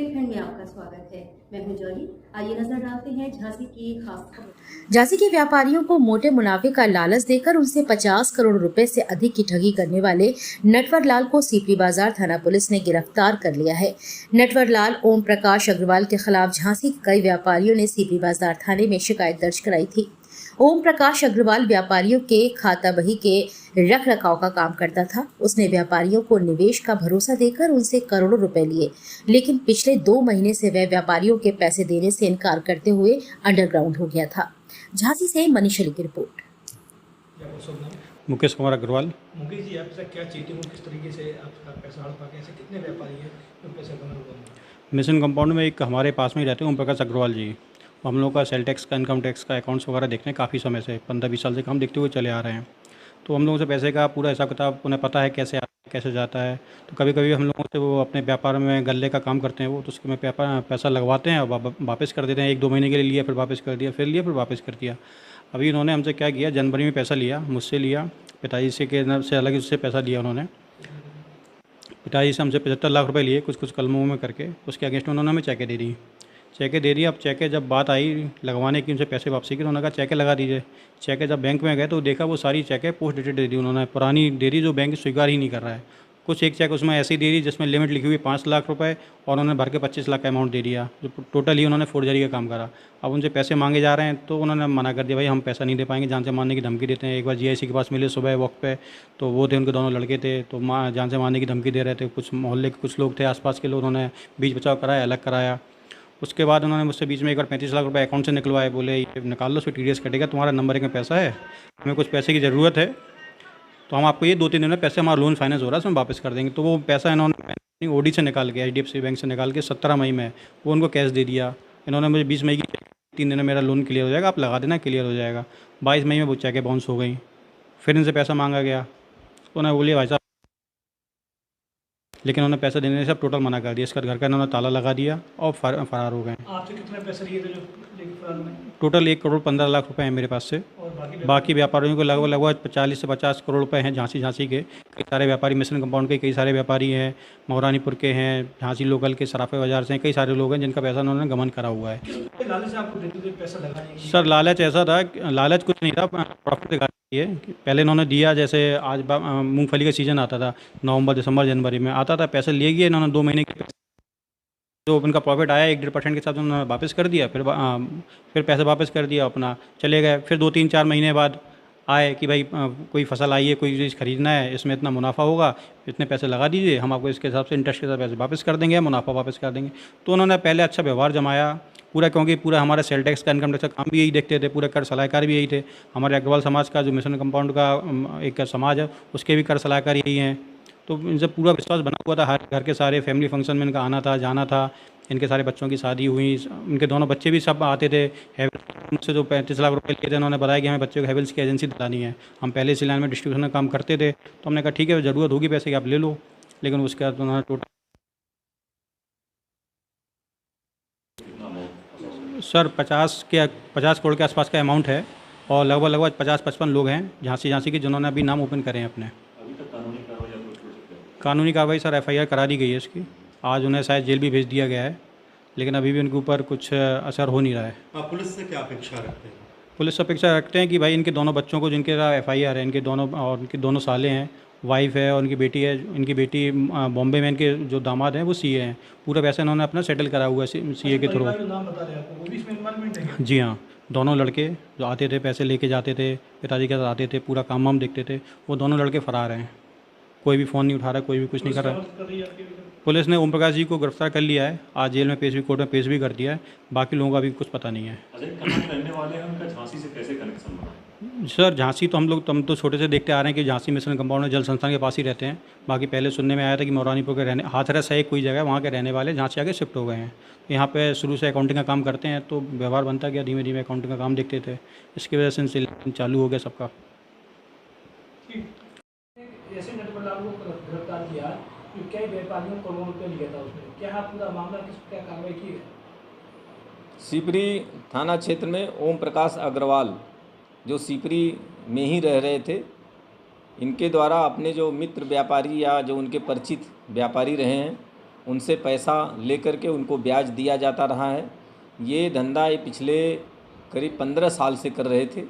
बुंदेलखंड में आपका स्वागत है। मैं हूं जॉली। आइए नजर डालते हैं झांसी की खास खबर। झांसी के व्यापारियों को मोटे मुनाफे का लालच देकर उनसे 50 करोड़ रुपए से अधिक की ठगी करने वाले नटवर लाल को सीपरी बाजार थाना पुलिस ने गिरफ्तार कर लिया है। नटवर लाल ओम प्रकाश अग्रवाल के खिलाफ झांसी के कई व्यापारियों ने सीपरी बाजार थाने में शिकायत दर्ज कराई थी। ओम प्रकाश अग्रवाल व्यापारियों के खाता बही के रख रखाव का काम करता था। उसने व्यापारियों को निवेश का भरोसा देकर उनसे करोड़ों रुपए लिए, लेकिन पिछले 2 महीने से वह व्यापारियों के पैसे देने से इनकार करते हुए अंडरग्राउंड हो गया था। झांसी से मनीष अली की रिपोर्ट। मुकेश कुमार अग्रवाल। मुकेश जी, आपसे क्या चीटिंग और किस तरीके से आपका पैसा हड़पा के ऐसे कितने व्यापारी हैं जो पैसा कमा? मिशन कंपाउंड में एक हमारे पास में ही रहते हैं ओम प्रकाश अग्रवाल जी। हम लोग का सेल टैक्स का, इनकम टैक्स का अकाउंट्स वगैरह देखते हैं काफ़ी समय से, 15-20 साल से हम देखते हुए चले आ रहे हैं। तो हम लोगों से पैसे का पूरा हिसाब किताब उन्हें पता है कैसे आता है, कैसे जाता है। तो कभी कभी हम लोगों से वो अपने व्यापार में गल्ले का काम करते हैं, वो तो उसके में पैसा लगवाते हैं और वापस कर देते हैं। 1-2 महीने के लिए लिया, फिर वापस कर दिया, फिर लिया, फिर वापस कर दिया। अभी इन्होंने हमसे क्या किया, जनवरी में पैसा लिया, मुझसे लिया, पिताजी से अलग उससे पैसा लिया उन्होंने। पिताजी से हमसे 75 लाख रुपए लिए कुछ कलमों में करके। उसके अगेंस्ट उन्होंने हमें चेकें दे दी। अब चेकें जब बात आई लगवाने की, उनसे पैसे वापसी की, तो उन्होंने कहा चेकें लगा दीजिए। चेकें जब बैंक में गए तो देखा वो सारी चेकें पोस्ट डेटेड दे दी उन्होंने, पुरानी दे दी, जो बैंक स्वीकार ही नहीं कर रहा है। कुछ एक चेक उसमें ऐसी दे दी जिसमें लिमिट लिखी हुई 5 लाख रुपए और उन्होंने भर के 25 लाख का अमाउंट दे दिया, जो टोटल ही उन्होंने फोर्जरी का काम करा। अब उनसे पैसे मांगे जा रहे हैं तो उन्होंने मना कर दिया, भाई हम पैसा नहीं दे पाएंगे, जान से मारने की धमकी देते हैं। एक बार जीआईसी के पास मिले सुबह वक्त पे, तो वो थे, उनके दोनों लड़के थे, तो जान से मारने की धमकी दे रहे थे। कुछ मोहल्ले के कुछ लोग थे आसपास के लोग, उन्होंने बीच बचाव कराया, अलग कराया। उसके बाद उन्होंने मुझसे बीच में एक बार 35 लाख रुपए अकाउंट से निकलवाए, बोले ये निकाल लो, उसमें TDS कटेगा, तुम्हारा नंबर 1 में पैसा है, हमें कुछ पैसे की ज़रूरत है, तो हम आपको ये 2-3 दिन में पैसे, हमारा लोन फाइनेंस हो रहा है, उसमें वापस कर देंगे। तो वो पैसा इन्होंने OD से निकाल के, HDFC बैंक से निकाल के 17 मई में वो उनको कैश दे दिया। इन्होंने मुझे 20 मई की 3 दिन में मेरा लोन क्लियर हो जाएगा, आप लगा देना, क्लियर हो जाएगा। 22 मई में वो चेकें बाउंस हो गई। फिर इनसे पैसा मांगा गया, तो उन्होंने बोलिए भाई साहब, लेकिन उन्होंने पैसा देने से सब टोटल मना कर दिया। इसका घर का इन्होंने ताला लगा दिया और फरार हो गए। आपसे कितने पैसे लिए थे जो लेके फरार हुए? टोटल 1 करोड़ 15 लाख रुपए हैं मेरे पास से। और बाकी व्यापारियों को लगभग 40 से 50 करोड़ रुपए हैं। झांसी के कई सारे व्यापारी, मिशन कंपाउंड के कई सारे व्यापारी हैं, महारानीपुर के हैं, झांसी लोकल के, सराफे बाजार से कई सारे लोग हैं जिनका पैसा उन्होंने गमन करा हुआ है। लालच आपको देते थे पैसा लगाने की? सर लालच ऐसा था, लालच कुछ नहीं था, प्रॉफिट दिखाने के लिए। पहले इन्होंने दिया, जैसे आज मूंगफली का सीज़न आता था, नवंबर, दिसंबर, जनवरी में आता था, पैसे लिए गए इन्होंने 2 महीने के, जो उनका प्रॉफिट आया 1-1.5% के साथ उन्होंने वापस कर दिया। फिर पैसे वापस कर दिया, अपना चले गए। फिर 2-3-4 महीने बाद आए कि भाई कोई फसल आई है, कोई चीज़ खरीदना है, इसमें इतना मुनाफा होगा, इतने पैसे लगा दीजिए, हम आपको इसके हिसाब से इंटरेस्ट के साथ पैसे वापस कर देंगे, मुनाफा वापस कर देंगे। तो उन्होंने पहले अच्छा व्यवहार जमाया पूरा, क्योंकि पूरा हमारा सेल टैक्स का, इनकम टैक्स का काम भी यही देखते थे, पूरे कर सलाहकार भी यही थे। हमारे अग्रवाल समाज का, जो मिशन कंपाउंड का एक समाज है, उसके भी कर सलाहकार यही हैं। तो इनसे पूरा विश्वास बना हुआ था। हर घर के सारे फैमिली फंक्शन में इनका आना था, जाना था। इनके सारे बच्चों की शादी हुई, उनके दोनों बच्चे भी सब आते थे। मुझसे जो 35 लाख रुपए लिए थे, उन्होंने बताया कि हमें बच्चों को हैवेल्स की एजेंसी दिलानी है, हम पहले इसी लाइन में डिस्ट्रीब्यूशन का काम करते थे। तो हमने कहा ठीक है, ज़रूरत होगी पैसे की, आप ले लो। लेकिन उसके बाद उन्होंने टोटल सर 50 करोड़ के आसपास का अमाउंट है, और लगभग 50-55 लोग हैं झांसी के, जिन्होंने अभी नाम ओपन करे हैं अपने। कानूनी कार्रवाई सर FIR करा दी गई है इसकी। आज उन्हें शायद जेल भी भेज दिया गया है, लेकिन अभी भी उनके ऊपर कुछ असर हो नहीं रहा है। पुलिस से क्या अपेक्षा रखते हैं? पुलिस से अपेक्षा रखते हैं कि भाई इनके दोनों बच्चों को, जिनके FIR है, इनके दोनों साले हैं, वाइफ है और उनकी बेटी है। इनकी बेटी बॉम्बे में, इनके जो दामाद हैं वो CA हैं। पूरा पैसा इन्होंने अपना सेटल करा हुआ है CA के थ्रू। जी हाँ, दोनों लड़के जो आते थे, पैसे लेके जाते थे, पिताजी के साथ आते थे, पूरा काम वाम देखते थे, वो दोनों लड़के फरार हैं। कोई भी फ़ोन नहीं उठा रहा, कोई भी कुछ नहीं कर रहा। पुलिस ने ओम प्रकाश जी को गिरफ्तार कर लिया है, आज जेल में कोर्ट में पेश भी कर दिया है। बाकी लोगों का भी कुछ पता नहीं है। रहने वाले हैं, उनका झांसी से कैसे कनेक्शन बना? सर झांसी तो हम तो छोटे से देखते आ रहे हैं कि झांसी मिशन कंपाउंड में जल संस्थान के पास ही रहते हैं। बाकी पहले सुनने में आया था कि महारानीपुर के हाथरस है कोई जगह, वहाँ के रहने वाले झांसी आगे शिफ्ट हो गए हैं। यहाँ पे शुरू से अकाउंटिंग का काम करते हैं, तो व्यवहार बनता गया, धीमे धीमे अकाउंटिंग का काम देखते थे। इसकी वजह से इनसे चालू हो गया सबका। ऐसे नटवर लाल को गिरफ्तार किया, कई व्यापारियों को करोड़ों रुपये लिया था उसने, क्या पूरा मामला क्या कार्रवाई की है? सीपरी थाना क्षेत्र में ओम प्रकाश अग्रवाल, जो सीपरी में ही रह रहे थे, इनके द्वारा अपने जो मित्र व्यापारी या जो उनके परिचित व्यापारी रहे हैं, उनसे पैसा लेकर के उनको ब्याज दिया जाता रहा है। ये धंधा ये पिछले करीब 15 साल से कर रहे थे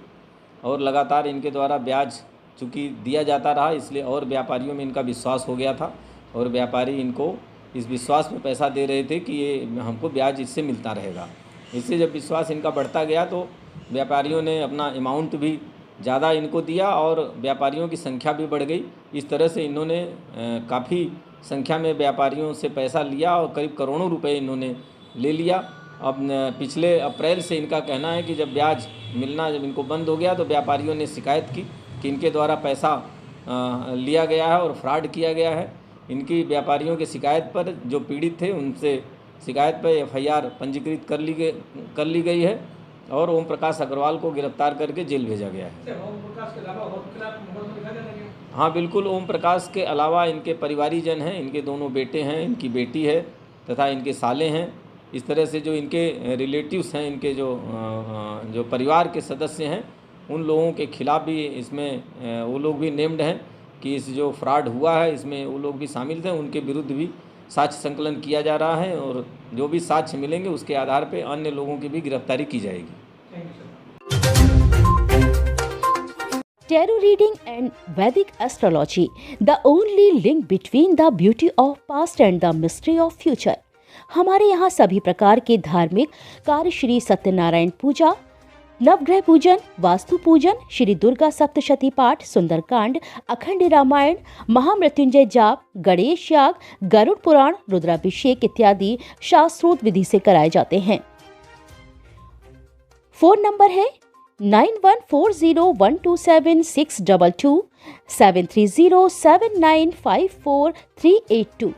और लगातार इनके द्वारा ब्याज चूँकि दिया जाता रहा, इसलिए और व्यापारियों में इनका विश्वास हो गया था और व्यापारी इनको इस विश्वास में पैसा दे रहे थे कि ये हमको ब्याज इससे मिलता रहेगा। इससे जब विश्वास इनका बढ़ता गया तो व्यापारियों ने अपना अमाउंट भी ज़्यादा इनको दिया और व्यापारियों की संख्या भी बढ़ गई। इस तरह से इन्होंने काफ़ी संख्या में व्यापारियों से पैसा लिया और करीब करोड़ों रुपए इन्होंने ले लिया। अब पिछले अप्रैल से इनका कहना है कि जब ब्याज मिलना जब इनको बंद हो गया तो व्यापारियों ने शिकायत की कि इनके द्वारा पैसा लिया गया है और फ्रॉड किया गया है। इनकी व्यापारियों की शिकायत पर जो पीड़ित थे उनसे शिकायत पर FIR पंजीकृत कर ली गई है और ओम प्रकाश अग्रवाल को गिरफ्तार करके जेल भेजा गया है। ओम प्रकाश के अलावा और खिलाफ मुकदमा लिखा जाने लगे? हाँ बिल्कुल, ओम प्रकाश के अलावा इनके परिवारीजन हैं, इनके दोनों बेटे हैं, इनकी बेटी है तथा इनके साले हैं। इस तरह से जो इनके रिलेटिव्स हैं, इनके जो परिवार के सदस्य हैं, उन लोगों के खिलाफ भी इसमें वो लोग भी नेम्ड हैं कि इस जो फ्रॉड हुआ है इसमें वो लोग भी शामिल थे। उनके विरुद्ध भी साक्ष्य संकलन किया जा रहा है और जो भी साक्ष्य मिलेंगे उसके आधार पर अन्य लोगों की भी गिरफ्तारी की जाएगी। Thank you sir. Tarot reading and Vedic astrology, the only link between the beauty of past and the mystery of future। हमारे यहाँ सभी प्रकार के धार्मिक कार्य, श्री सत्यनारायण पूजा, नवग्रह पूजन, वास्तु पूजन, श्री दुर्गा सप्तशती पाठ, सुंदरकांड, अखंड रामायण, महामृत्युंजय जाप, गणेश याग, गरुड़ पुराण, रुद्राभिषेक इत्यादि शास्त्रोक्त विधि से कराए जाते हैं। फोन नंबर है 9140127622, 7307954382।